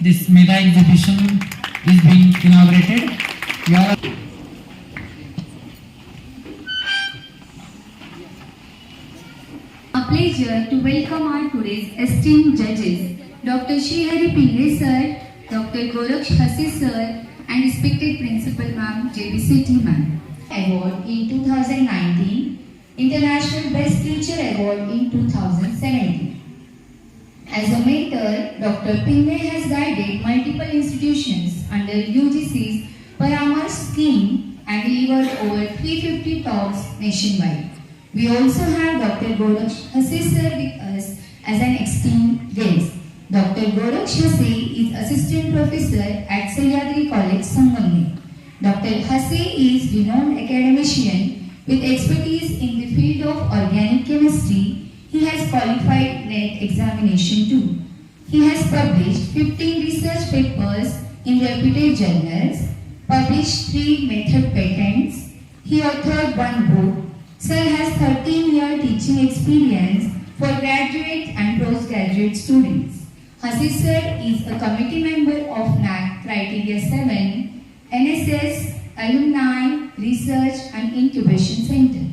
this mega exhibition is being inaugurated. We are A pleasure to welcome our today's esteemed judges, Dr. Srihari Pingre sir, Dr. Goraksh Hase sir, and respected Principal Ma'am JBCT Ma'am. Award in 2019, International Best Teacher Award in 2017. As a mentor, Dr. Pingre has guided multiple institutions under UGC's Paramarsh scheme and delivered over 350 talks nationwide. We also have Dr. Goraksh Hase sir with us as an esteemed guest. Dr. Goraksh Hase is Assistant Professor at Sahyadri College, Sangamner. Dr. Hase is renowned academician with expertise in the field of organic chemistry. He has qualified NET examination too. He has published 15 research papers in reputed journals, published 3 method patents. He authored 1 book. Sir has 13-year teaching experience for graduate and postgraduate students. Hase sir is a committee member of NAAC Criteria 7, NSS, Alumni, Research and Incubation Center.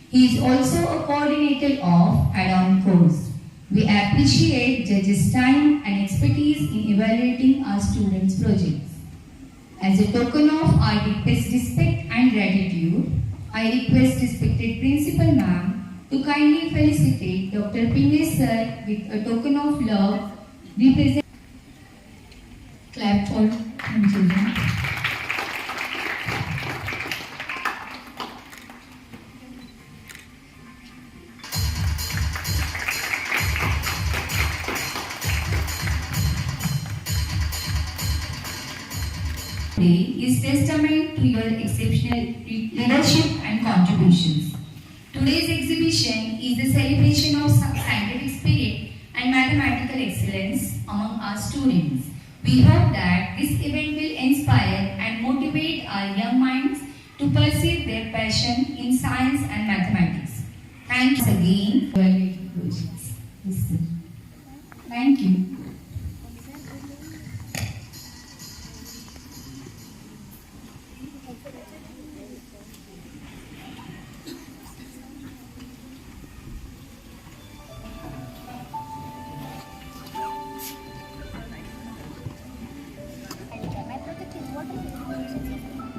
He is also a coordinator of add-on course. We appreciate judges' time and expertise in evaluating our students' projects. As a token of our deepest respect and gratitude, I request respected Principal Ma'am to kindly felicitate Dr. Pingre sir with a token of love. Represent. Clap for children. Is testament to your exceptional leadership and contributions. Today's exhibition is a celebration of scientific spirit and mathematical excellence among our students. We hope that this event will inspire and motivate our young minds to pursue their passion in science and mathematics. Thanks again for your projects. Thank you.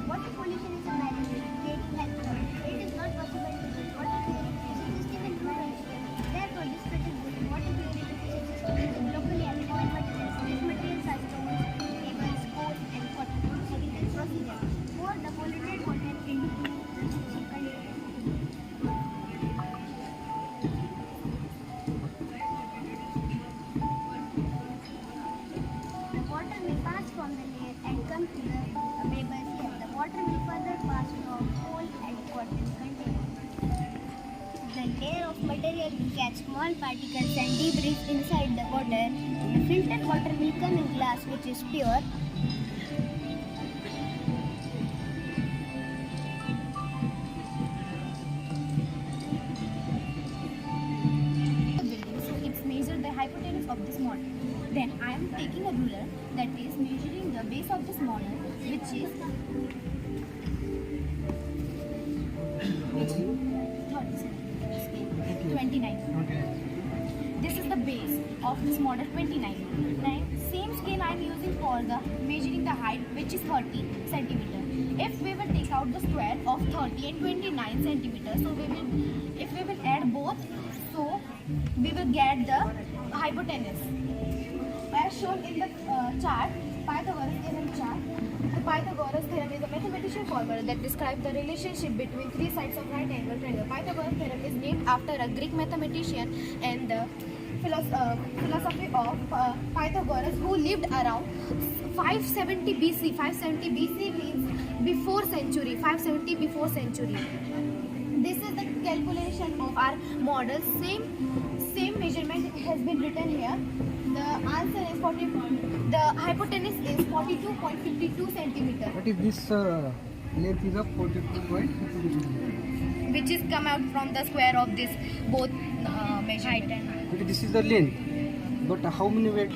Water pollution is a matter creating health problems. It is not possible to build water purification system in Malaysia. Therefore, this particular water purification system is locally available materials. These materials are stones, cables, coal, and cotton. Second procedure. Pour the polluted water into the container. The water may pass from the layer and come to the paper here. The water will further pass from coal and cotton container. The layer of material will catch small particles and debris inside the water. The filtered water will come in glass which is pure. It's measured the hypotenuse of this model. Then I am taking a ruler that is measuring the base of this model, which is 29. This is the base of this model 29. Then same scale I am using for the measuring the height, which is 30 centimeter. If we will take out the square of 30 and 29 centimeters, so if we will add both, so we will get the hypotenuse. As shown in the chart, Pythagoras theorem chart. The Pythagoras theorem is a mathematical formula that describes the relationship between 3 sides of right angle triangle. Pythagoras theorem is named after a Greek mathematician and the philosophy of Pythagoras, who lived around 570 BC. 570 BC means before century. 570 before century. This is the calculation of our model. Same measurement has been written here. The answer is 40. The hypotenuse is 42.52 centimeter. What is this length is of 42.52, which is come out from the square of this both measure height and okay, this is the length, but how many weight?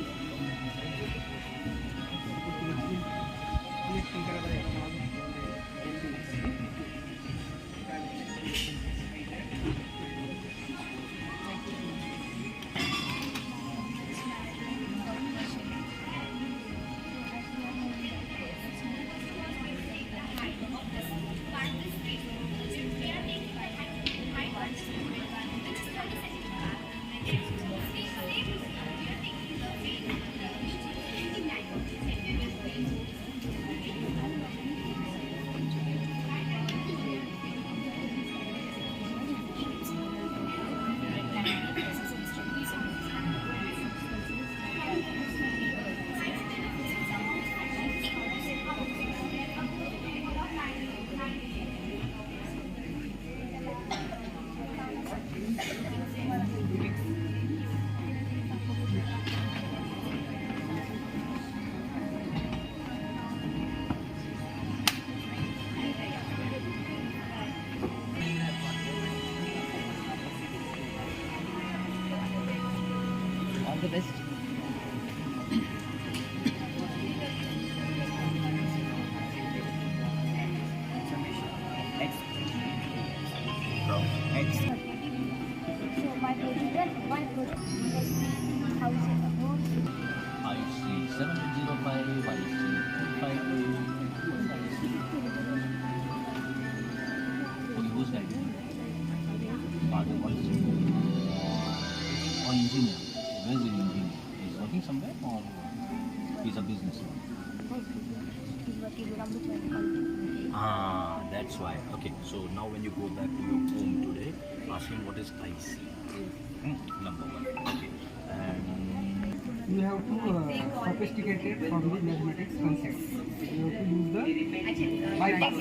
All the best. So my project housing. IC 7805, IC 252. Okay, who's that? Father, what is it? Or engineer? Where is the engineer? He's working somewhere or he's a businessman? Ah, that's why. Okay, so now when you go back to your home today, ask him what is IC. Number one. Okay. And You have to sophisticated from the mathematics concept. You have to use the bypass. You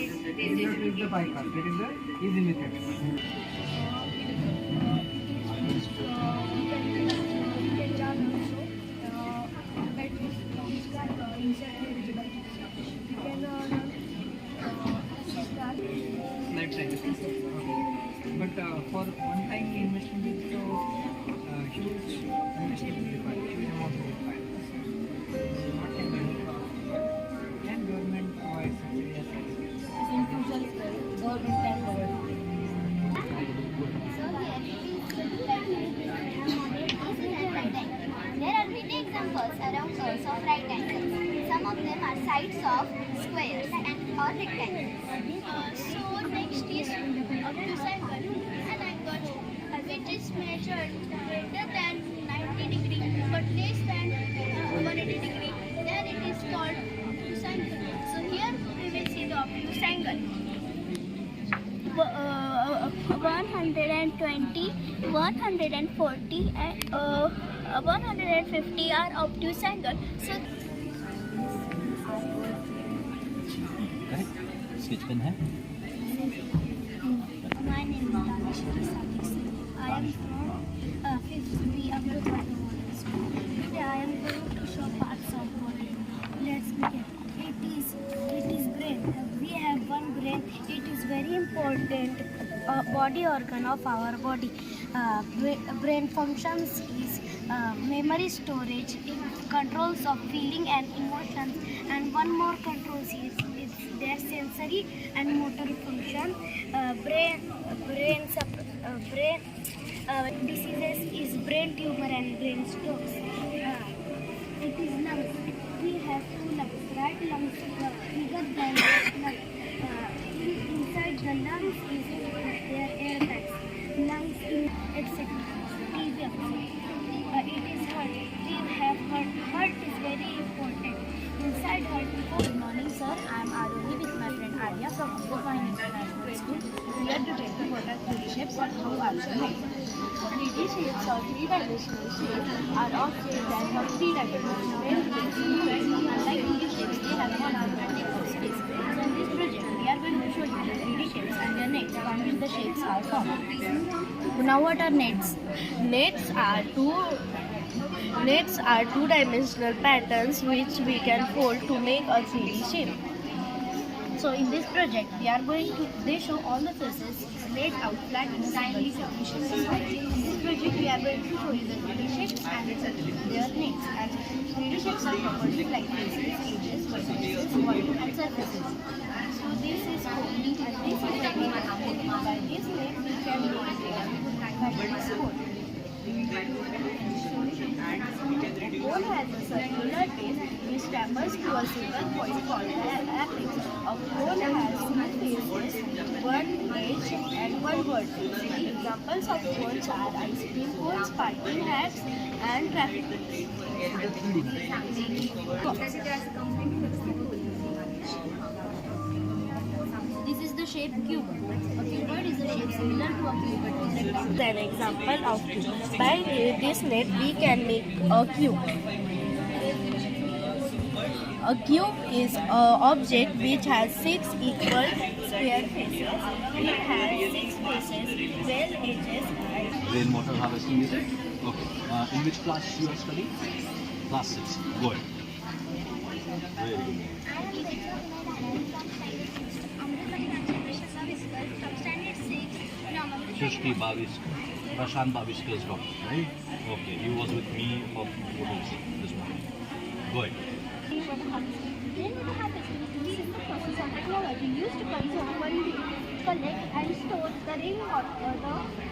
have to use the bypass. That is the easy method. That's right. But for one-time investment, is huge investment is required, huge amount is required. What can be done? And government provides subsidy as well. There are many examples around us of right angles. Some of them are sides of squares and or rectangles. So next is obtuse angle, an angle which is measured greater than 90 degree but less than 180 degree. Then it is called obtuse angle. So here we will see the obtuse angle. 120, 140 and 150 are obtuse angle. So correct? Sketch pen hai? my name is Danishri Sadiq. I am from 5th B Amrutwala Model School. Today I am going to show parts of body. Let's begin. It is brain. We have one brain. It is very important body organ of our body. Brain functions is memory storage, it controls of feeling and emotions, and one more controls is their sensory and motor function. Brain diseases is brain tumor and brain strokes. It is lungs. We have two lungs. Right lungs bigger than left lung. Inside the lungs is their air bags. Lungs in etc. It is heart. We have heart. Heart is very important. Inside heart. Good morning, sir. I am Aruni with my friend Arya from Gopal International School. We are to take the photo 3D shapes and how also make. 3D shapes or three-dimensional shapes are of shapes that have three dimensions. Unlike 2D shapes, they have one dimensional space. So in this project, we are going to show you the 3D shapes and their nets from which the shapes are formed. Now what are nets? Nets are two-dimensional patterns which we can fold to make a 3D shape. So in this project, they show all the faces laid out flat in a single section. In this project, we are going to show you the 3D shapes and their names. And 3D shapes are properties like faces, edges, vertices, volume, and surfaces. So this is code. And this is the name of code. By this name, we can by this code. A cone has a circular base which tapers to a single point called the apex. A cone has three faces, one edge and one vertex. Examples of cones are ice cream cones, parking hats, and traffic This is the shape cuboid. A cuboid is a shape similar to a cube. An example of cube. By this net, we can make a cube. A cube is an object which has 6 equal square faces. It has 6 faces, 12 edges, and Rainwater harvesting is it? Okay. In which class you are studying? Class 6. Good. Very good. Shushti Baviskar, Prashant Baviskar's daughter, right? Okay, he was with me for photos this morning. Go ahead. Rainwater harvesting is the process of technology used to collect and store the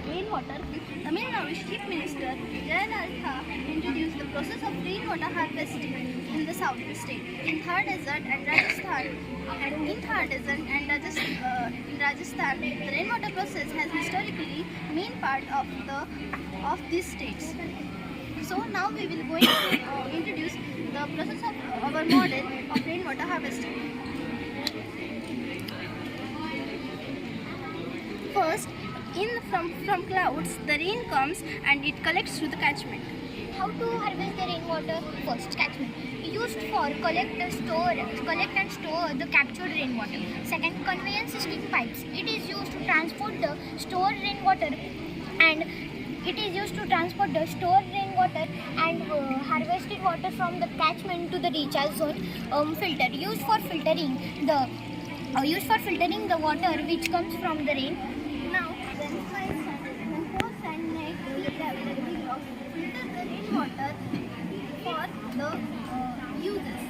rainwater. Tamil Nadu Chief Minister Jayalalitha introduced the process of rainwater harvesting in the south state. In Thar Desert and Rajasthan, the rainwater process has historically been part of these states. So now we will going to introduce the process of our model of rainwater harvesting. First, from clouds, the rain comes and it collects through the catchment. How to harvest the rainwater? First, catchment. Used for collect and store the captured rainwater. Second, conveyance system pipes. It is used to transport the stored rainwater and harvested water from the catchment to the recharge zone. Filter used for filtering the water which comes from the rain. Now, when hose and neck filter the rainwater for the users.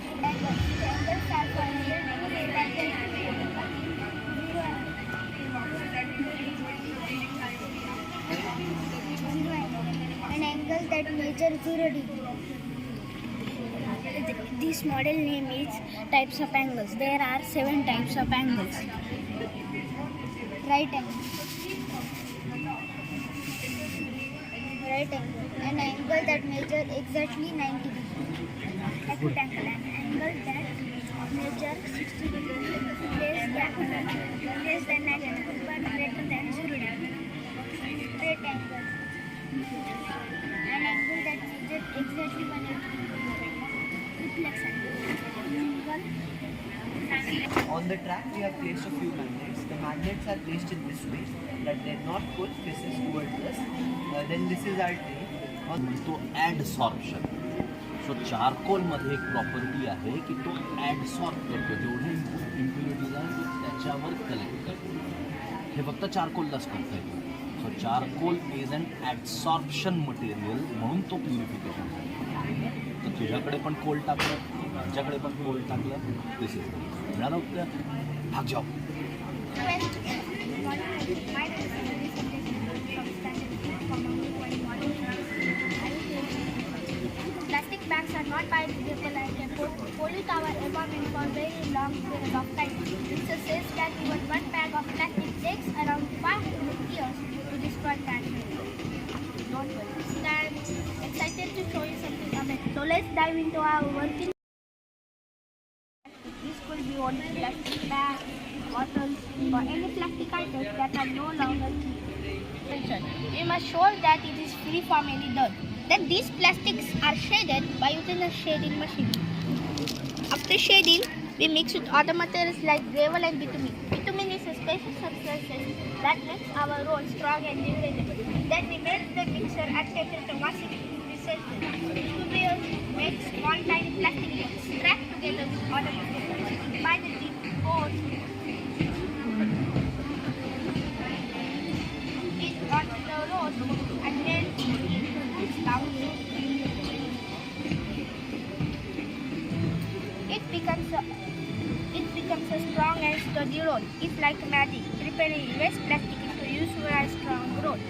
An angle that measures 0 degree. This model name is types of angles. There are 7 types of angles. Right angle. Right angle. An angle that measures exactly 90 degrees. Acute angle. An angle that measures 60 degrees. Less than 90 degrees but greater than 0 degree. Right angle. An angle that measures exactly 180 degrees. Reflex angle. On the track, we have placed a few magnets. The magnets are placed in this way that they not pull faces towards us. Then this is our train. तो ॲडसॉर्प्शन. सो चारकोलमध्ये एक property आहे की तो ॲडसॉर्ब करतो. जेवढे impurities आहे तो त्याच्यावर कलेक्ट करतो. हे फक्त चारकोललाच करता येतं. सो चारकोल इज अन ॲडसॉर्प्शन मटेरियल म्हणून तो प्युरिफिकेशन आहे. तर तुझ्याकडे पण कोल टाकलं, माझ्याकडे पण कोल टाकलं. दिस इज मिळालं होतं. भाग जाओ. Plastic bags are not biodegradable and can pollute our environment for a very long period of time. Research says that even one bag of plastic takes around 500 years to destroy plastic. Don't worry. I'm excited to show you something amazing. So let's dive into our working. This could be on plastic bags, bottles, or any plastic items that are no longer used. We must show that it is free from any dirt. Then these plastics are shaded by using a shading machine. After shading, we mix with other materials like gravel and bitumen. Bitumen is a special substance that makes our road strong and durable. Then we melt the mixture at temperature 160 Celsius. To make small tiny plastic balls strapped together with other materials. Finally, course, it got the road and then it's down. It becomes a strong and sturdy road. It's like magic, preparing waste plastic into useful and strong road.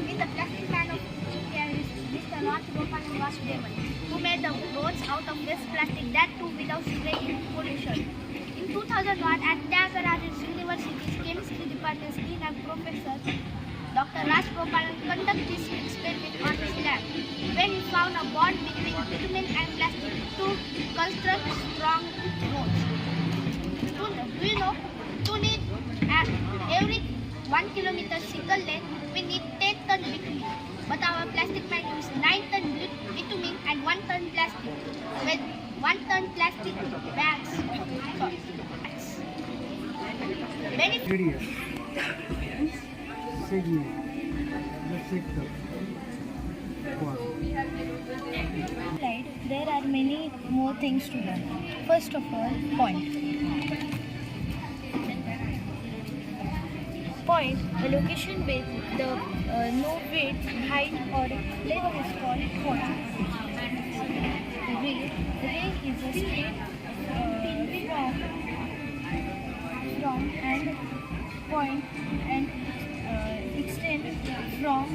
In the plastic man of India is Mr. Raj Gopalan Vasudevan, who made the roads out of waste plastic, that too without spraying pollution. In 2001, at Tyagaraja University's Chemistry Department's Dean and Professor Dr. Raj Gopalan conducted this experiment on his lab, where he found a bond between bitumen and plastic to construct strong roads. Do you know, to need every 1 kilometer single length, we need 10 ton bitumen. But our plastic man uses 9 ton bitumen and 1 ton plastic, with 1 ton plastic bags. Radius. Segment. The sector. There are many more things to learn. First of all, point. Point, a location with the no width, height or level is called point. Ray is a straight from and point and extend from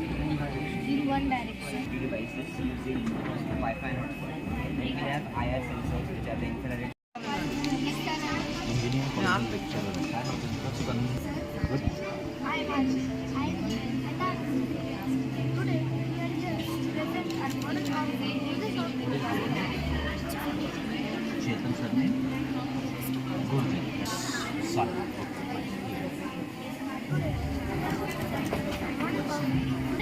in one direction. Devices using Wi-Fi network. We have IR sensors which are the infrared. Engineer college lecture काय होतं good Hi, Mansi. Today we are just present at one of our Chetan sir ने good sorry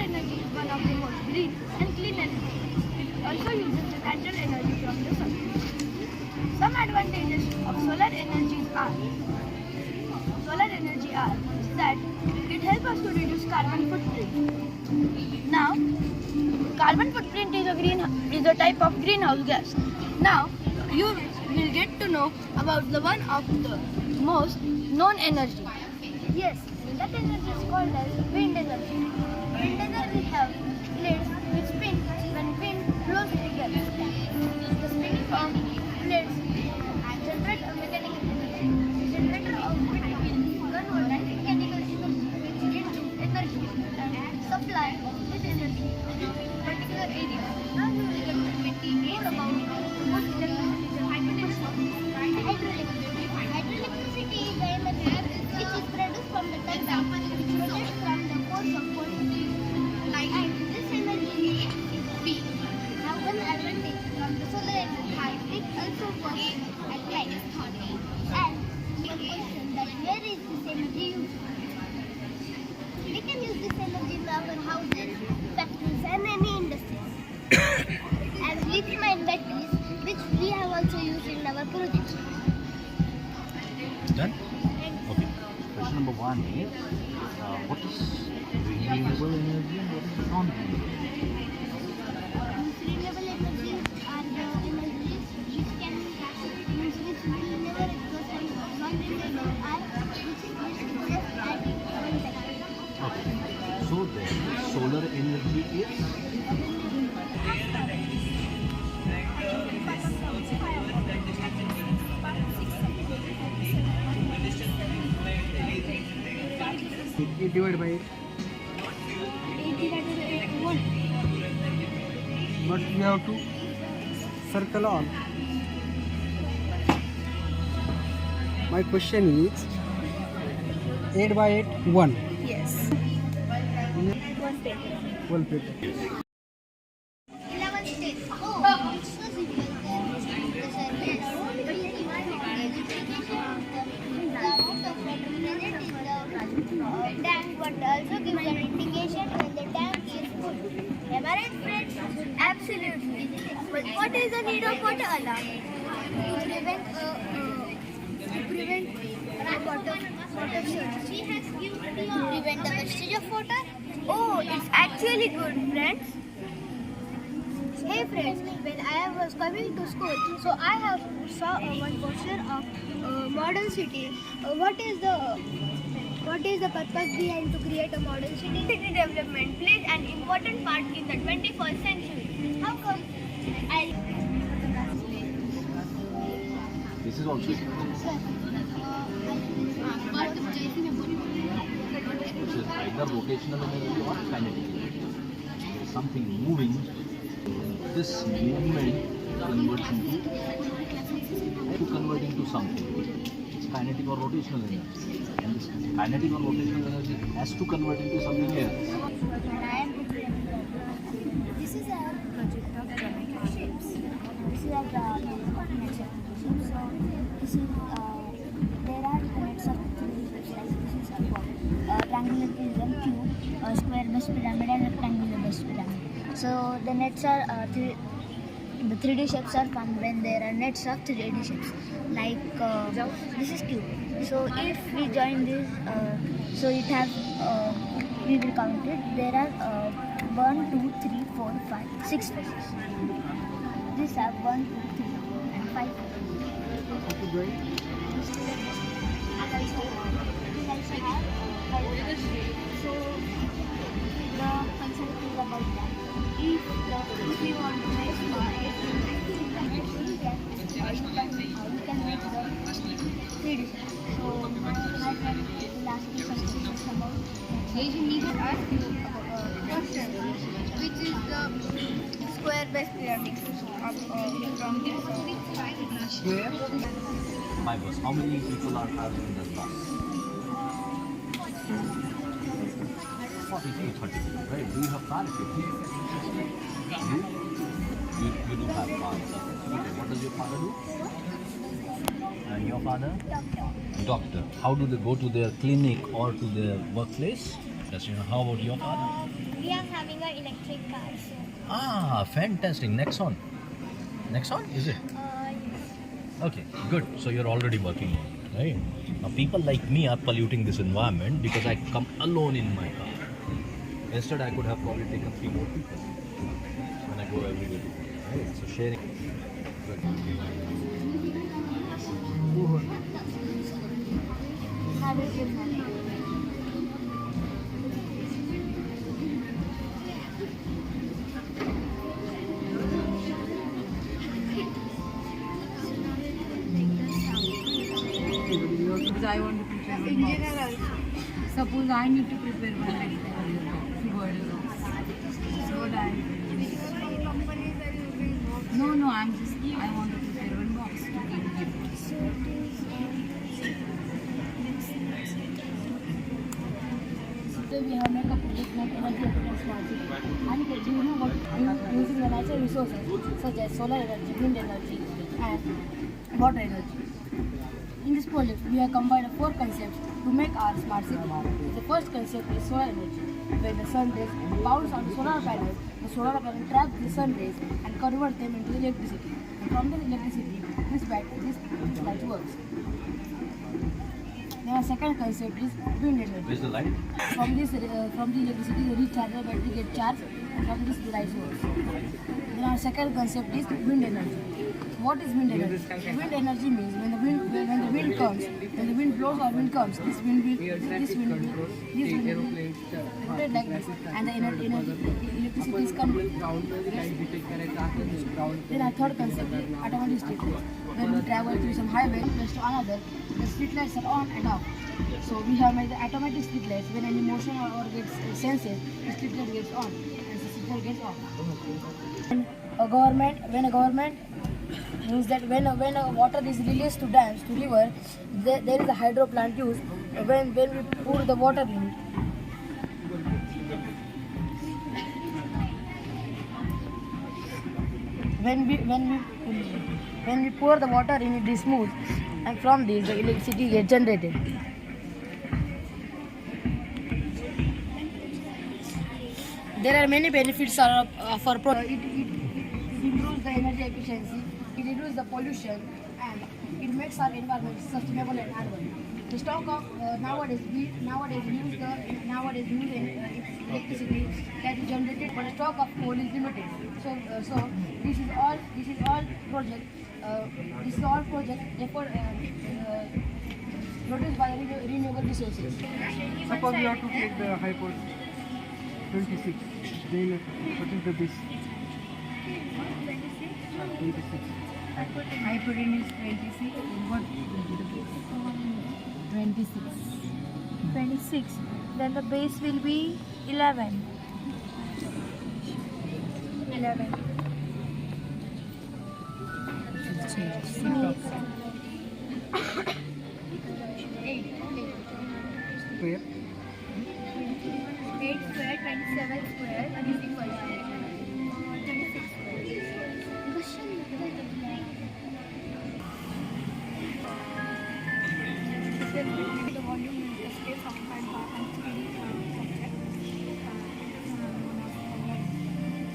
energy is one of the most green and clean energy. It also uses the natural energy from the sun. Some advantages of solar energy are that it helps us to reduce carbon footprint. Now, carbon footprint is a type of greenhouse gas. Now, you will get to know about the one of the most known energy. Yes, that energy is called as wind energy. Wind energy have blades which spin when wind blows together. The spinning of blades generate a mechanical energy. The generator of wind converts mechanical energy into energy and supply this energy to a particular area. Now you will get to more about what electricity is. Hydroelectricity is the energy which is produced from the turbine produced from the force of wind. And this energy is peak. Now one advantage from the solar energy, it also works at night. And one question that where is this energy used? We can use this energy in our houses, factories and any industries. And lithium-ion batteries which we have also used in our projects. Done? Okay. Question number 1 is what is renewable energy and what is non-renewable? Renewable energies are the energies which can be used which will never exhaust, and non-renewable are which just at one time. Okay. So then solar energy is Divided by 8. 8 divided by 1. But we have to circle all. My question is 8 by 8, 1. Yes. 1 paper. 11 states. Oh, it's so simple. Yes. Tank water also gives an indication when the tank is full. Am I right, friends? Absolutely. But what is the need of water alarm? To prevent water shortage. To prevent the wastage of water. Oh, it's actually good, friends. Hey friends, when I was coming to school, so I have saw one poster of modern city. What is the purpose behind to create a modern city? City development plays an important part in the 21st century. How come? This is also which is either rotational energy or kinetic energy. There is something moving. This movement converts into something. It's kinetic or rotational energy. And this kinetic or rotational energy has to convert into something else. This is a project of geometric shapes. This is a drawing of nature. So this is there are units of three shapes like this is a triangular prism, cube, a square base pyramid, and rectangular base pyramid. So the nets are the 3D shapes are formed when there are nets of 3D shapes. Like this is cube. So if we join this, so it has we will count it. There are 1, 2, 3, 4, 5, 6 faces. These have 1, 2, 3, and 5 faces. So the concept is about that. If we want to make we can make the 3D. So my friend will ask you something about. Need to ask you a question, which is the square base pyramid from this Square? My bus. How many people are traveling in this bus? 40 to 30 people, right? Do you have car? You do have car. Okay. What does your father do? And your father? Doctor. How do they go to their clinic or to their workplace? Yes, you know. How about your father? We are having an electric car. So, Ah, fantastic. Nexon. Nexon, is it? Okay, good. So you're already working on it, right? Now people like me are polluting this environment because I come alone in my car. Instead, I could have probably taken 3 more people when I go every day to work, right? So sharing. have a good night. Suppose I want to prepare one box. Suppose I need to prepare one like so that no, I want to prepare one box to give gifts. So we have made a project like energy efficient smart city. And do you know what using the natural resources such as solar energy, wind energy, and water energy. In this project, we have combined 4 concepts to make our smart city. The first concept is solar energy. When the sun rays bounce on the solar panel traps the sun rays and converts them into electricity. And from the electricity, this light works. Then our second concept is wind energy. Where's the light? From the electricity, the rechargeable battery gets charged, and from this the light works. Then our second concept is wind energy. What is wind energy? Wind energy means when the wind comes, when the wind blows or wind comes, this wind will rotate like this, and the electricity is converted. Then our third concept is automatic street lights. When we travel through some highway place to another, the street lights are on and off. So we have made the automatic street lights. When any motion or gets senses, the street light gets on and the street light gets off. When a government means that when water is released to dams, to river, there is a hydro plant used. When we pour the water in it, when we pour the water in, it is smooth, and from this the electricity gets generated. There are many benefits for it improves the energy efficiency, it reduces the pollution, and it makes our environment sustainable and urban. The stock of nowadays use electricity that is generated, but the stock of coal is limited. So this is all project. This is all project effort produced by renewable resources. Suppose you have to take the hypothesis 26. Then what is the base? 26. Hypotenuse 26. What will be the base? 26. 26. Then the base will be 11. 11. Square. 8 square, 27 square is equal to 26 square. The volume is the space occupied by an object.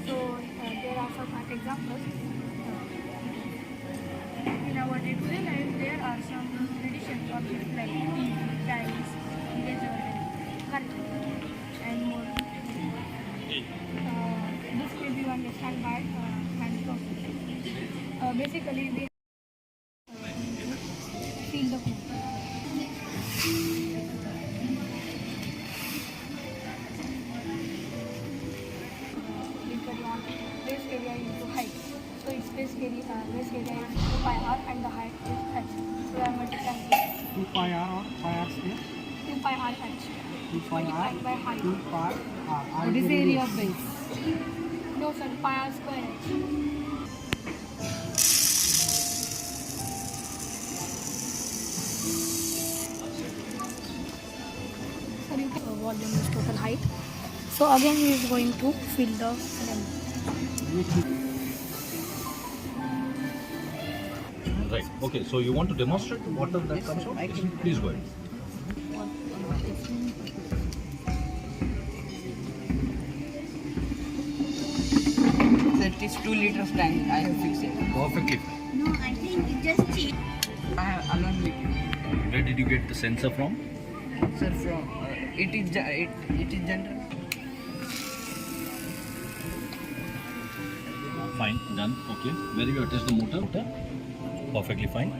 So there are some examples. In our day-to-day life, there are some traditional objects like TV, tiles, eraser, curtain, and more. This will be understood by hand process. Basically, we feel the food. Base area into height. So its base area is 2 pi r and the height is h. So I am multiplying this. 2 pi r or pi r square? 2 pi r h. 2 pi r. Multiplied by height. 2 pi r. What is the area of base? No sir, pi r square h. Sorry, volume is total height. So again he is going to fill the length. Right. Okay. So you want to demonstrate water that comes out? Please go ahead. That is 2 liters tank. I have fixed it. Perfectly. No, I think it just changed. I have along with you. Where did you get the sensor from? Sir, from it is general. Fine. Done. Okay. Where you attach the motor? Perfectly fine.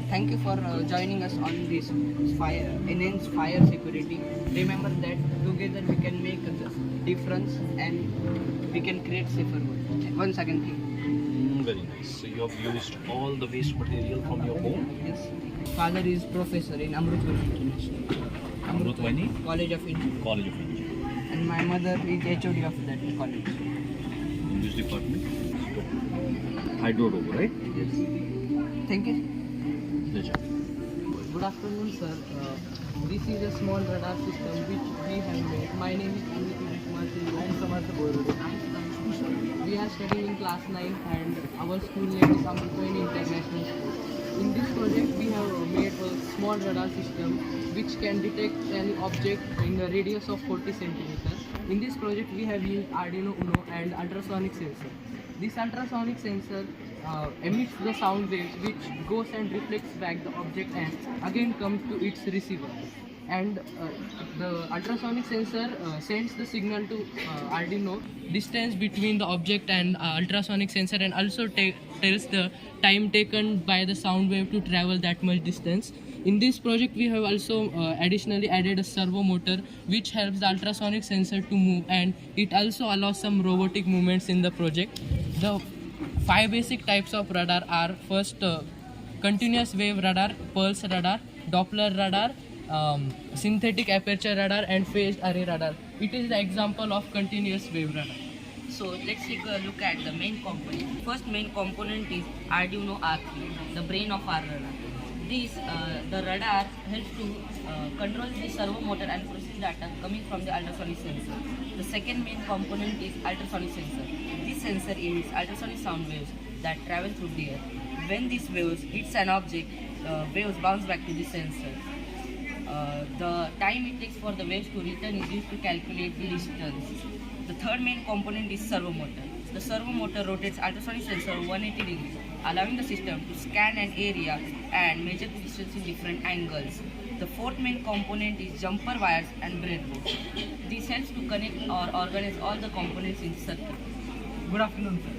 Thank you for joining us on this enhanced fire security. Remember that together we can make a difference and we can create safer world. Once again, thank you. Very nice. So you have used all the waste material from your home. Yes. Father is professor in Amrutwani International. Amrutwani College of Engineering. College of Engineering. And my mother is HOD of that college. In which department? Hydro robo, right? Yes. Thank you. Pleasure. Good afternoon, sir. This is a small radar system which we have made. My name is Amit Kumar Singh. I am Samartha Boyode. We are studying in class 9 and our school name is Amrutwani International School. In this project, we have made a small radar system which can detect any object in the radius of 40 centimeters. In this project, we have used Arduino Uno and ultrasonic sensor. This ultrasonic sensor emits the sound waves which goes and reflects back the object and again comes to its receiver. And the ultrasonic sensor sends the signal to Arduino, distance between the object and ultrasonic sensor, and also tells the time taken by the sound wave to travel that much distance. In this project, we have also additionally added a servo motor which helps the ultrasonic sensor to move, and it also allows some robotic movements in the project. The 5 basic types of radar are first continuous wave radar, pulse radar, Doppler radar, synthetic aperture radar, and phased array radar. It is the example of continuous wave radar. So let's take a look at the main component. First main component is Arduino R3, the brain of our radar. The radar helps to control the servo motor and process data coming from the ultrasonic sensor. The second main component is ultrasonic sensor. This sensor emits ultrasonic sound waves that travel through the air. When these waves hits an object, waves bounce back to the sensor. The time it takes for the waves to return is used to calculate the distance. The third main component is servo motor. The servo motor rotates ultrasonic sensor 180 degrees allowing the system to scan an area and measure the distance in different angles. The fourth main component is jumper wires and breadboard. This helps to connect or organize all the components in the circuit. Good afternoon, sir.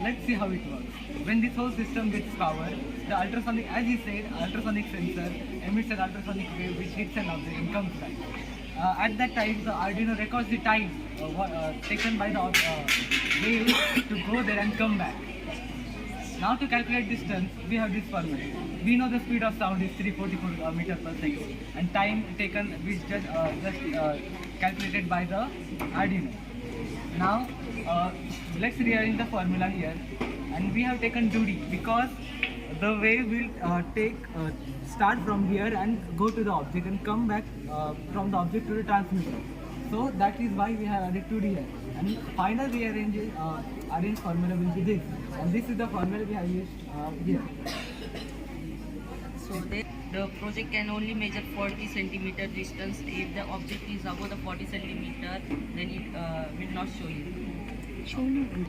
Let's see how it works. When this whole system gets power, the ultrasonic, as you said, ultrasonic sensor emits an ultrasonic wave which hits an object and comes back. At that time, the Arduino records the time taken by the wave to go there and come back. Now to calculate distance, we have this formula. We know the speed of sound is 344 meters per second, and time taken is just calculated by the Arduino. Now let's rearrange the formula here, and we have taken 2D because the wave will start from here and go to the object and come back from the object to the transmitter. So that is why we have added 2D here. And final arranged formula will be this, and this is the formula we have used here. So the project can only measure 40 centimeter distance. If the object is above the 40 centimeter, then it will not show you.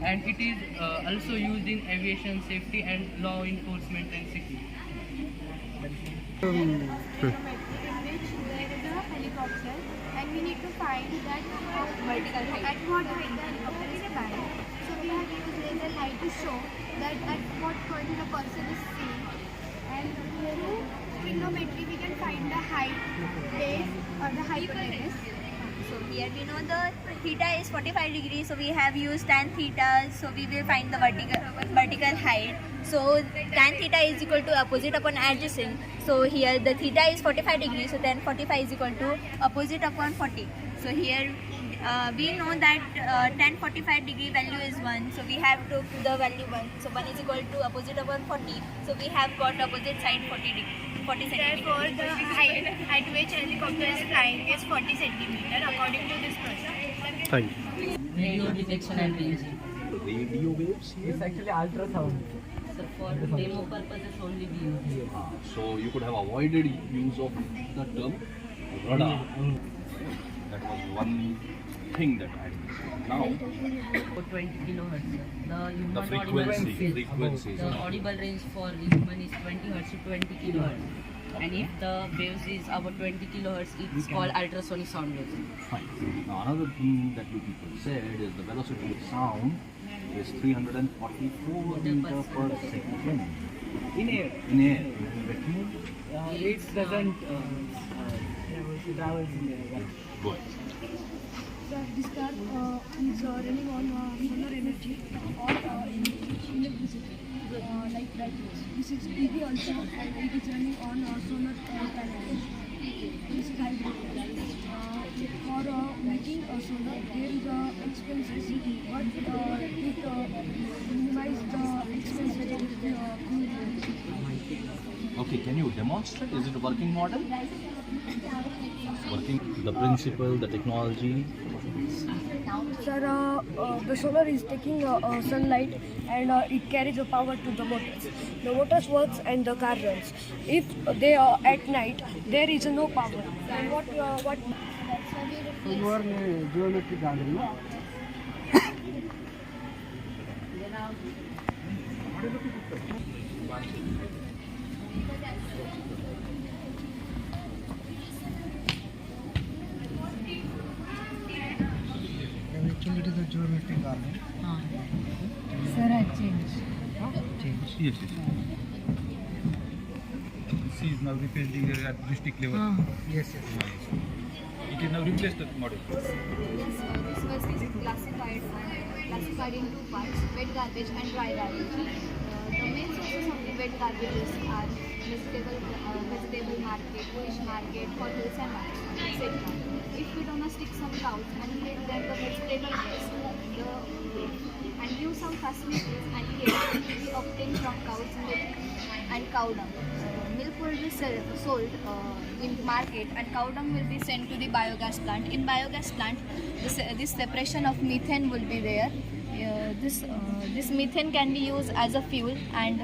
And it is also used in aviation safety and law enforcement and security. In which there is a helicopter, and we need to find that vertical height. At what height the helicopter is flying. So we have used laser light to show that at what point the person is seen. And through trigonometry we can find the height, base, or the hypotenuse. So here we know the theta is 45 degrees, so we have used tan theta, so we will find the vertical height. So tan theta is equal to opposite upon adjacent. So here the theta is 45 degrees, so tan 45 is equal to opposite upon 40. So here we know that tan 45 degree value is 1, so we have to put the value 1. So 1 is equal to opposite upon 40. So we have got opposite side 40 centimeters. Therefore, the height at which helicopter is flying is 40 centimeter according to this process. Radio detection and ranging. Radio waves? It's actually ultrasound. So for demo purposes only we use here. So you could have avoided use of the term radar. That was one thing that I did. Now, For 20 kilohertz. The human the frequency. The audible range for human is 20 hertz to 20 kilohertz. And if the waves is about 20 kilohertz, it's called ultrasonic sound waves. fine. Now another thing that you people said is the velocity of sound is 344 meters per second. In air, In air. In vacuum? it doesn't travels in air. Go ahead. This car is running on solar energy or electricity, like batteries. This is EV also, and it is running on solar panels. This is hybrid. For making solar, there is expenses, but it minimizes the expenses of Okay, can you demonstrate? Is it a working model? Working, the principle, the technology. Sir, the solar is taking sunlight and it carries the power to the motors. The motors works and the car runs. If they are at night, there is no power. And what? So you are geometry gathering. Actually, it is a geometry garden. Sir, I changed. Change. Yes, yes. See, now replacing at district level. Yes, yes. It is now replaced the model. This was classified in two parts: wet garbage and dry garbage. The main sources of the wet garbages are vegetable market, fish market, hotels and markets, etc. If we don't stick some cows and let them the vegetable waste, and give some facilities and care will be obtained from cows milk and cow dung. Milk will be sold in the market and cow dung will be sent to the biogas plant. In biogas plant, this separation of methane will be there. This methane can be used as a fuel, and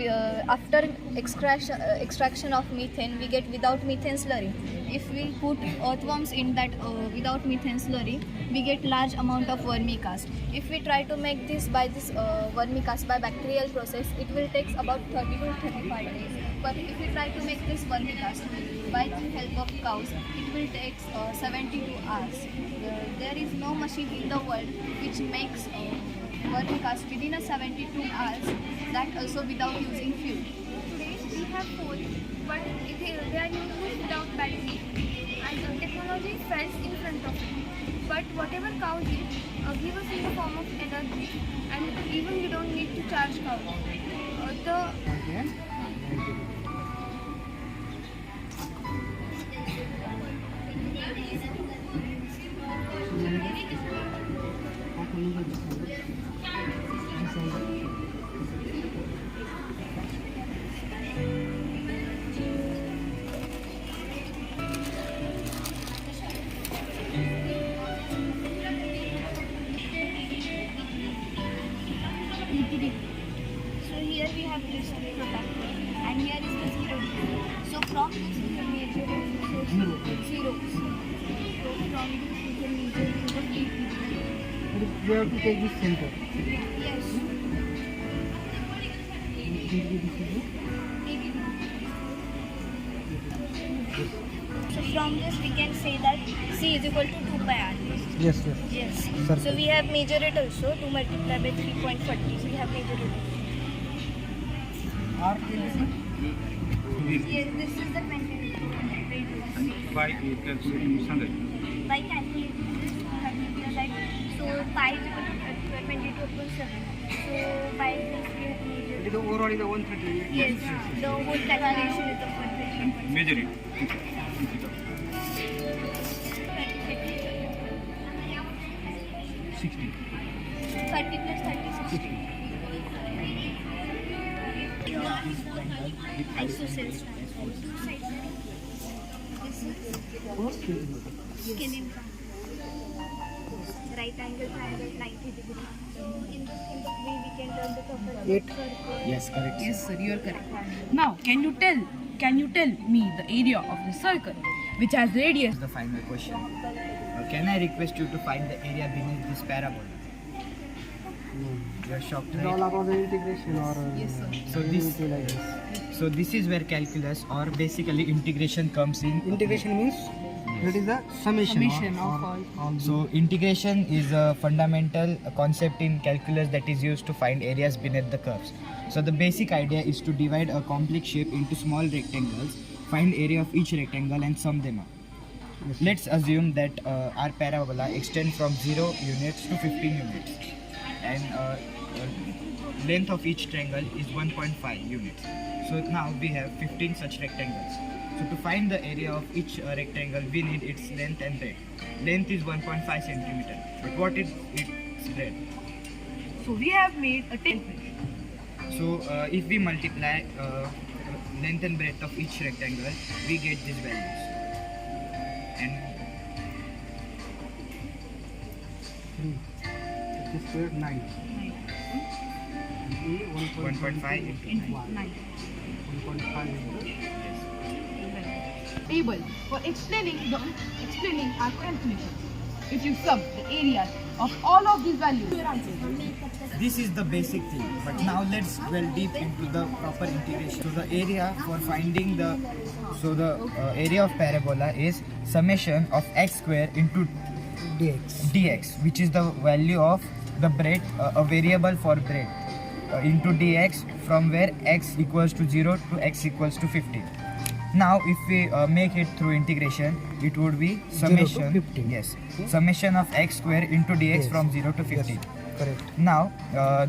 after extraction of methane, we get without methane slurry. If we put earthworms in that without methane slurry, we get large amount of vermicast. If we try to make this by this vermicast by bacterial process, it will take about 30 to 35 days. But if we try to make this vermicast by the help of cows, it will take 72 hours. There is no machine in the world which makes vermicast within a 72 hours, that also without using fuel. Today we have four, but they are used without battery, and technology fails in front of it. But whatever cows eat, give us in the form of energy, and even we don't need to charge cows. So here we have this product, and here is the 0 degree. So from this we can measure it. Zero. So from this we can measure it to 8 degree. We have to take this center. Yes. 8 degree. So from this we can say that C is equal to 2 by R. Yes. Yes. Circle. So we have measured it also. 2 multiplied by 3.40. So we have measured it. R Yes, this is the maintenance. by calculating 100. By calculating this, we have to realize. So pi is equal to 22/7. So by this we have measured. It is overall is the 130. Yes, the whole calculation is the 130. Measure it. 60. 30 plus 30, 60. Isocels. This is scaling from right angle triangle 90 degree. In this way we can turn the proper 8. circle. Yes, correct. Yes, sir, you are correct. Now, can you tell me the area of the circle which has radius? The final question. Can I request you to find the area beneath this parabola? You are shocked, right? All about the integration or Yes, sir. So this is where calculus or basically integration comes in. integration means that is the summation of all. So integration is a fundamental concept in calculus that is used to find areas beneath the curves. So the basic idea is to divide a complex shape into small rectangles, find area of each rectangle and sum them up. Let's assume that our parabola extends from 0 units to 15 units, and length of each triangle is 1.5 units. So now we have 15 such rectangles. So to find the area of each rectangle, we need its length and breadth. Length is 1.5 centimeter, but what is its breadth? So we have made a template. So if we multiply length and breadth of each rectangle, we get these values. And 9. 1.5 into 9. 1.5 Table for explaining our calculation. If you sum the area of all of these values, your answer. This is the basic thing, but now let's delve deep into the proper integration. So the area for finding the area of parabola is summation of x square into dx, which is the value of the breadth, a variable for breadth, into dx, from where x equals to 0 to x equals to 15. Now if we make it through integration, it would be summation, 0 to 15. yes, summation of x square into dx, Yes. from 0 to 15. Yes. Correct. Now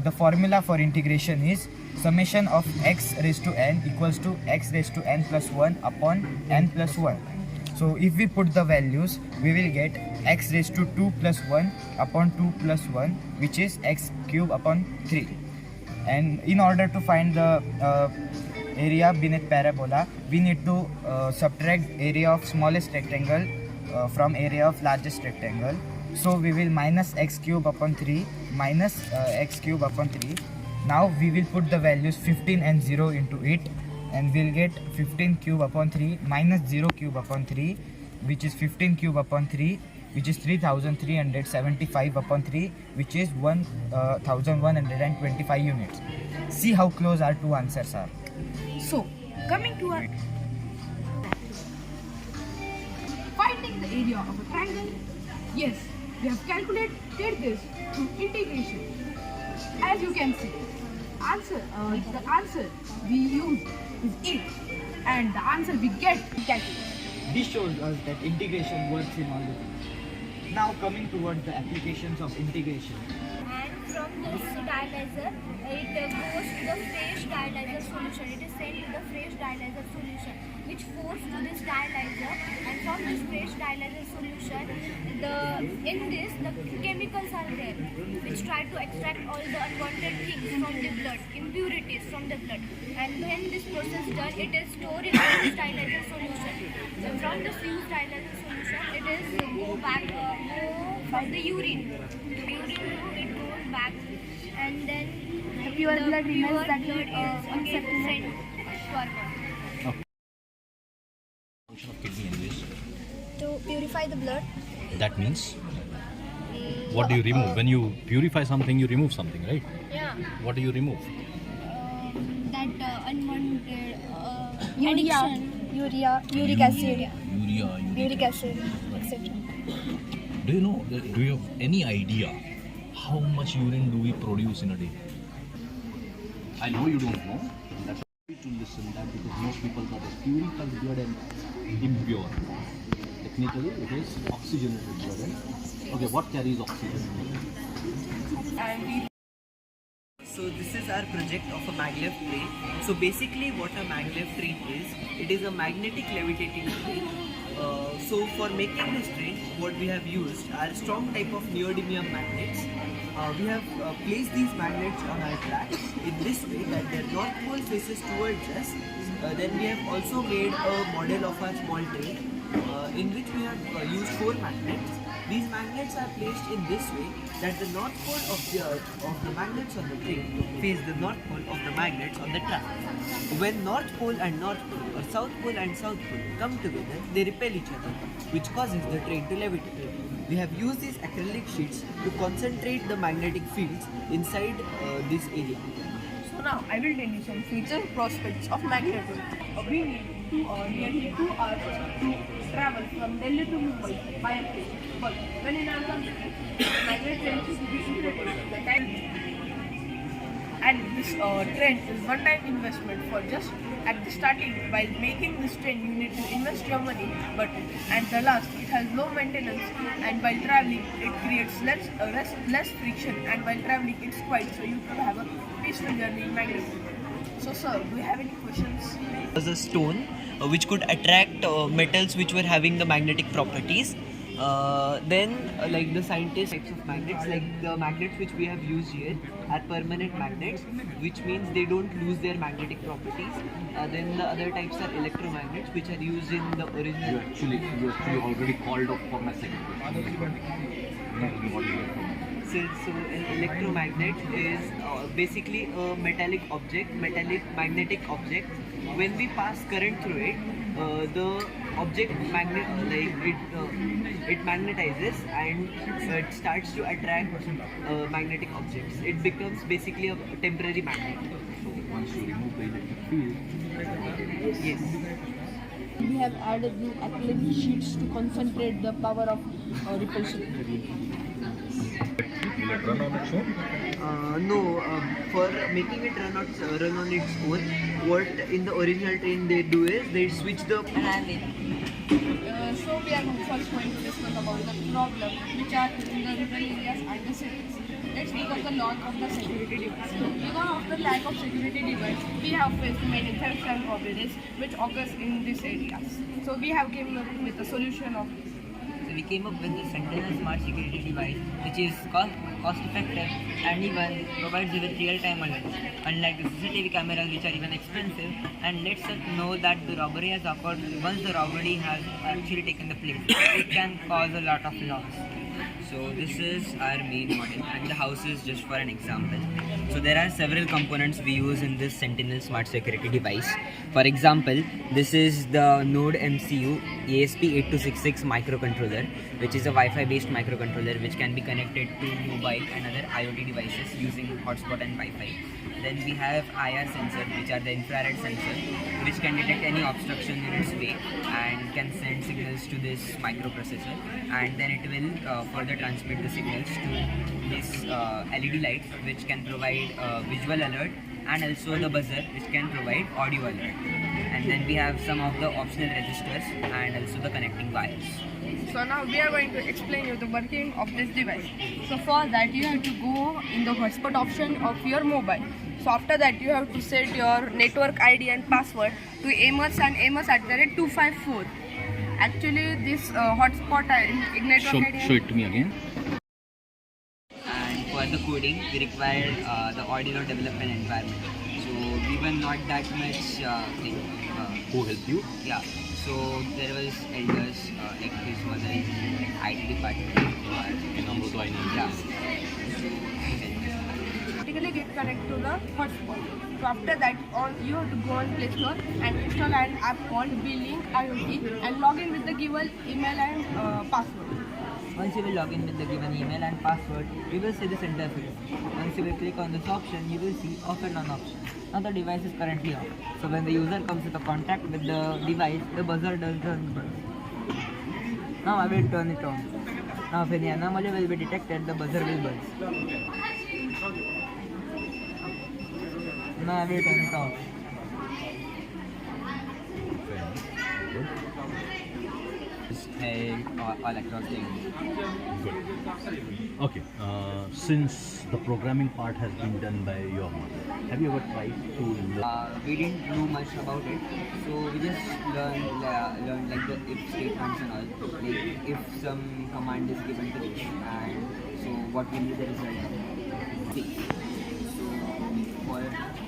the formula for integration is summation of x raised to n equals to x raised to n plus 1 upon n plus 1. So if we put the values, we will get x raised to 2 plus 1 upon 2 plus 1, which is x cube upon 3. And in order to find the area beneath parabola, we need to subtract area of smallest rectangle from area of largest rectangle. So we will minus x cube upon 3 minus x cube upon 3. Now we will put the values 15 and 0 into it, and we'll get 15 cube upon 3 minus 0 cube upon 3, which is 15 cube upon 3, which is 3375 upon 3, which is 1125 units. See how close our two answers are. So, coming to our finding the area of a triangle. Yes, we have calculated this through integration. As you can see, the answer we use is 8, and the answer we get is calculated. This shows us that integration works in all the things. Now coming towards the applications of integration. And from this dialyzer, it goes to the fresh dialyzer solution. It is sent to the fresh dialyzer solution, which flows to this dialyzer. And from this fresh dialyzer solution, in this the chemicals are there, which try to extract all the unwanted things from the blood, impurities from the blood. And when this process is done, it is stored in this dialyzer solution. So from the fused dialyzer solution, it is go from the urine. It goes back, and then The pure blood remains that blood is again accepted. sent to our body. Function of kidney anyways. To purify the blood. That means what do you remove? When you purify something, you remove something, right? Yeah. What do you remove? That unwanted Urea, uric acid, Uric acid, etc. Do you know? Do you have any idea how much urine do we produce in a day? I know you don't know. That's why to listen that, because most people thought that purified blood and impure. Technically, it is oxygenated blood. Okay, what carries oxygen? So this is our project of a maglev train. So basically what a maglev train is, it is a magnetic levitating train. So for making this train, what we have used are strong type of neodymium magnets. We have placed these magnets on our track in this way that their north pole faces towards us. Then we have also made a model of our small train in which we have used 4 magnets. These magnets are placed in this way that the north pole of the magnets on the train face the north pole of the magnets on the track. When north pole and north pole or south pole and south pole come together, they repel each other, which causes the train to levitate. We have used these acrylic sheets to concentrate the magnetic fields inside this area. So now I will tell you some future prospects of magnetism. We need nearly 2 hours to travel from Delhi to Mumbai by a plane. But when in our country, magnet trains will be introduced, the time and this train is one-time investment for just at the starting. While making this train, you need to invest your money, but at the last, it has low maintenance, and while traveling, it creates less friction, and while traveling, it's quiet, so you could have a peaceful journey in magnetism. So, sir, do you have any questions? Was a stone which could attract metals which were having the magnetic properties. Then like the scientists types of magnets, like the magnets which we have used here are permanent magnets, which means they don't lose their magnetic properties. Then the other types are electromagnets, which are used in the original. You actually already called off for my second question. So an electromagnet is basically a magnetic object. When we pass current through it, the object it magnetizes and it starts to attract magnetic objects. It becomes basically a temporary magnet. So once you remove the electric field, Yes. We have added new acrylic sheets to concentrate the power of repulsion. will it run on its own? No, for making it run on its own, what in the original train they do is they switch the. So we are first going to discuss about the problem which are in the rural areas and the cities. Let's speak of the lack of the security device. Because of the lack of security device, we have faced many thefts and robberies which occurs in these areas. So we have came up with a solution of this. So we came up with the Sentinel Smart Security device, which is cost effective and even provides you with real-time alerts, unlike the CCTV cameras which are even expensive and lets us know that the robbery has occurred once the robbery has actually taken the place. It can cause a lot of loss. So this is our main model and the house is just for an example. So there are several components we use in this Sentinel Smart Security device. For example, this is the Node MCU ESP8266 microcontroller, which is a Wi-Fi based microcontroller which can be connected to mobile and other IoT devices using hotspot and Wi-Fi. Then we have IR sensor, which are the infrared sensor, which can detect any obstruction in its way and can send signals to this microprocessor, and then it will further transmit the signals to this LED light, which can provide visual alert, and also the buzzer, which can provide audio alert. And then we have some of the optional registers and also the connecting wires. So now we are going to explain you the working of this device. So for that you have to go in the hotspot option of your mobile. So after that you have to set your network ID and password to Amos and Amos@254. Actually this hotspot network ID. Show it to me again. And for the coding, we required the Arduino development environment. So we were not that much Who helped you? yeah. So there was elders like this was an IT department. Yeah. Automatically get connected to the hotspot. So after that, you have to go on Play Store and install an app called Billing IoT and log in with the given email and password. Once you will log in with the given email and password, you will see this interface. Once you will click on this option, you will see off and on option. Now the device is currently off. So when the user comes into contact with the device, the buzzer does turn buzz. Now I will turn it on. Now if any anomaly will be detected, the buzzer will buzz. Now I will turn it off. All across the India. Good. Okay. Since the programming part has been done by your mother, have you ever tried to learn? We didn't know much about it, so we just learned like the if statements and all. Like if some command is given to this, and so what will be the result? So for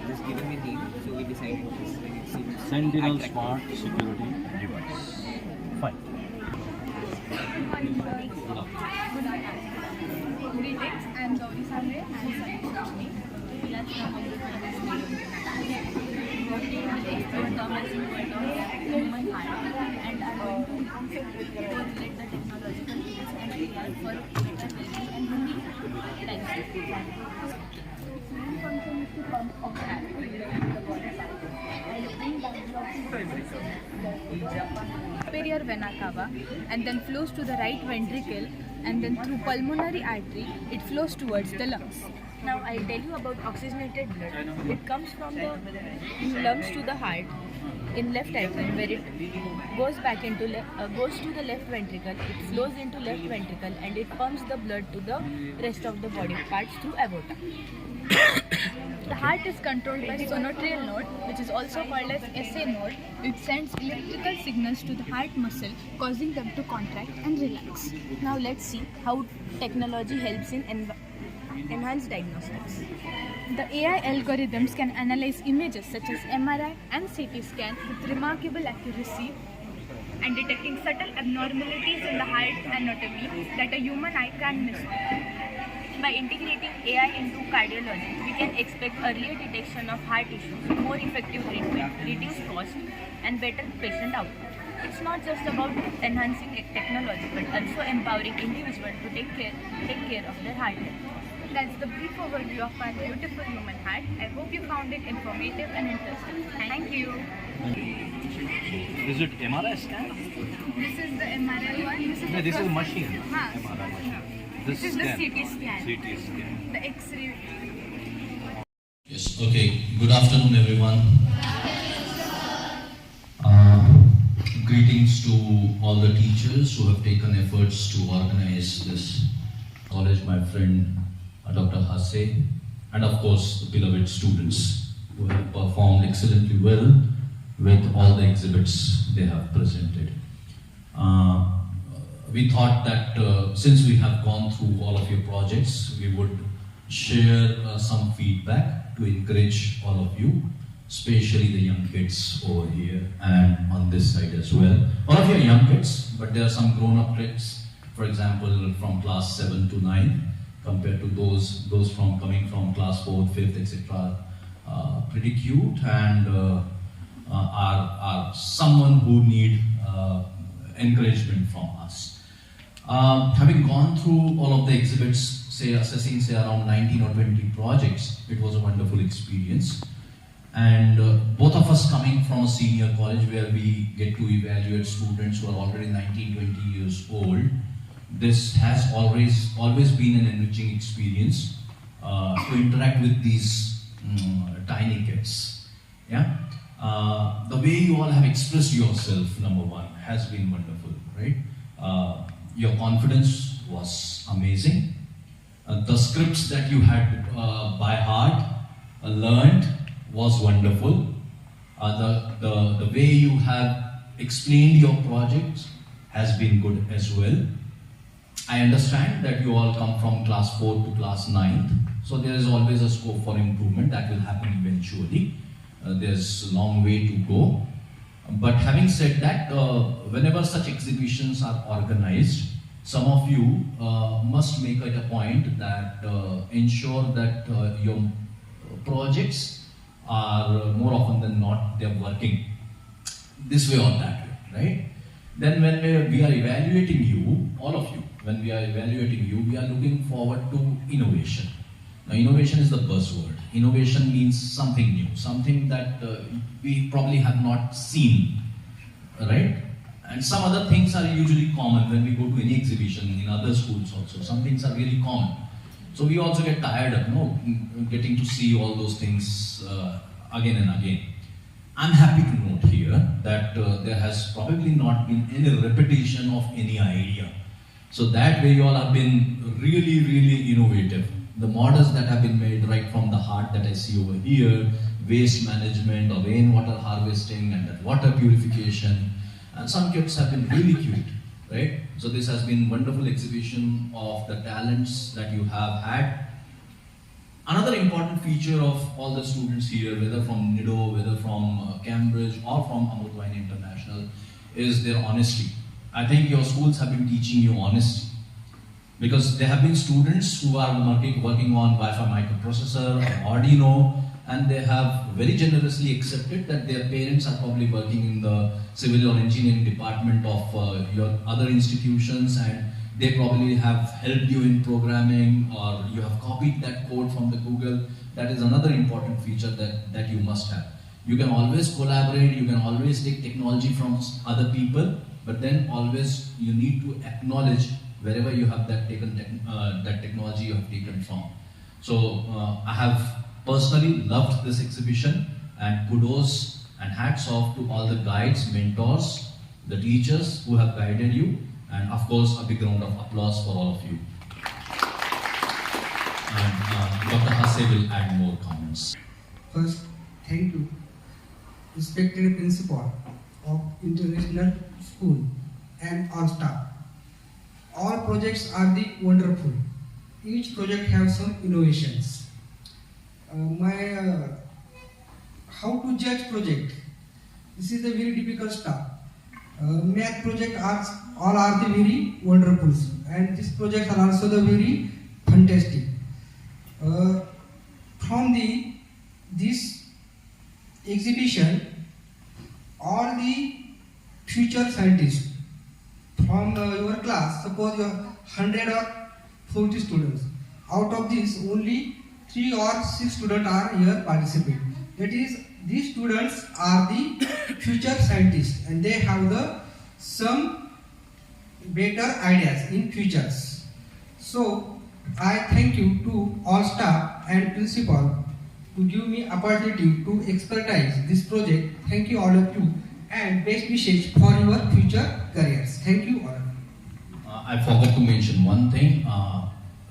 just giving me name, so we decided to Sentinel Smart Security Device. Fine. Greetings, I am Gauri Sandre and Science Company. We are from working on the promising world of human heart, and are going to correlate the technological tools and AI for better well-being and healthy lifestyle. Main function is to pump oxygen to the body part and bring back the superior vena cava, and then flows to the right ventricle, and then through pulmonary artery it flows towards the lungs. Now I'll tell you about oxygenated blood. It comes from the lungs to the heart in left atrium, where it goes back into goes to the left ventricle. It flows into left ventricle and it pumps the blood to the rest of the body parts through aorta. The heart is controlled by sonotrial node, which is also called as SA node. It sends electrical signals to the heart muscle, causing them to contract and relax. Now let's see how technology helps in enhanced diagnostics. The AI algorithms can analyze images such as MRI and CT scan with remarkable accuracy and detecting subtle abnormalities in the heart anatomy that a human eye can miss. By integrating AI into cardiology, we can expect earlier detection of heart issues, more effective treatment, reduced cost, and better patient outcome. It's not just about enhancing technology, but also empowering individuals to take care of their heart health. That's the brief overview of our beautiful human heart. I hope you found it informative and interesting. Thank you. Is it MRI scan? This is the MRI one. No, this is a machine. Huh. MRI machine. This is the CT scan. CT scan. The X-ray. Yes, okay. Good afternoon, everyone. Greetings to all the teachers who have taken efforts to organize this college, my friend Dr. Hasse, and of course the beloved students who have performed excellently well with all the exhibits they have presented. We thought that since we have gone through all of your projects, we would share some feedback to encourage all of you, especially the young kids over here and on this side as well. All of you are young kids, but there are some grown-up kids, for example, from class 7 to 9. compared to those from coming from class 4th, 5th, etc. Pretty cute and are someone who need encouragement from us. Having gone through all of the exhibits, assessing around 19 or 20 projects, it was a wonderful experience. And both of us coming from a senior college where we get to evaluate students who are already 19, 20 years old, this has always been an enriching experience to interact with these tiny kids. Yeah, the way you all have expressed yourself, number one, has been wonderful, right? Your confidence was amazing. The scripts that you had by heart learned was wonderful. The way you have explained your projects has been good as well. I understand that you all come from class 4 to class 9th, so there is always a scope for improvement that will happen eventually. There's a long way to go. But having said that, whenever such exhibitions are organized, some of you must make it a point that ensure that your projects are more often than not, they're working this way or that way, right? Then when we are evaluating you, all of you, when we are evaluating you, we are looking forward to innovation. Now, innovation is the buzzword. Innovation means something new, something that we probably have not seen, right? And some other things are usually common when we go to any exhibition in other schools also. Some things are really common. So we also get tired of getting to see all those things again and again. I'm happy to note here that there has probably not been any repetition of any idea. So that way you all have been really, really innovative. The models that have been made right from the heart that I see over here, waste management or rainwater harvesting and that water purification, and some kids have been really cute, right? So this has been wonderful exhibition of the talents that you have had. Another important feature of all the students here, whether from NIDO, whether from Cambridge or from Amrutwaini International, is their honesty. I think your schools have been teaching you honesty, because there have been students who are working on Wi-Fi microprocessor or Arduino, and they have very generously accepted that their parents are probably working in the civil or engineering department of your other institutions, and they probably have helped you in programming, or you have copied that code from the Google. That is another important feature that you must have. You can always collaborate, you can always take technology from other people, but then always you need to acknowledge wherever you have that technology you have taken from. So I have personally loved this exhibition, and kudos and hats off to all the guides, mentors, the teachers who have guided you, and of course a big round of applause for all of you. And Dr. Hase will add more comments. First, thank you, respected principal of International School and all staff. All projects are wonderful. Each project has some innovations. How to judge project? This is a very difficult stuff. Math project all are the very wonderful, and these projects are also the very fantastic. From this exhibition, all the future scientists from your class, suppose you have 100 or 40 students. Out of this, only 3 or 6 students are here participating. That is, these students are the future scientists, and they have some better ideas in futures. So I thank you to all staff and principal to give me opportunity to expertise this project. Thank you all of you, and best wishes for your future careers. Thank you all. I forgot to mention one thing.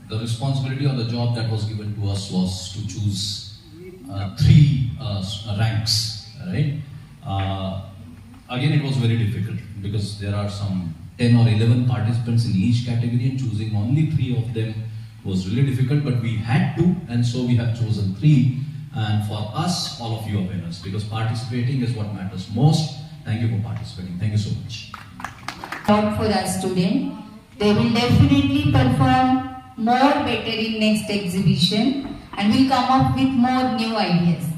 The responsibility or the job that was given to us was to choose 3 ranks, right? Again, it was very difficult because there are some 10 or 11 participants in each category, and choosing only 3 of them was really difficult, but we had to, and so we have chosen 3. And for us, all of you are winners, because participating is what matters most. Thank you for participating. Thank you so much. For our student, they will definitely perform more better in next exhibition and will come up with more new ideas.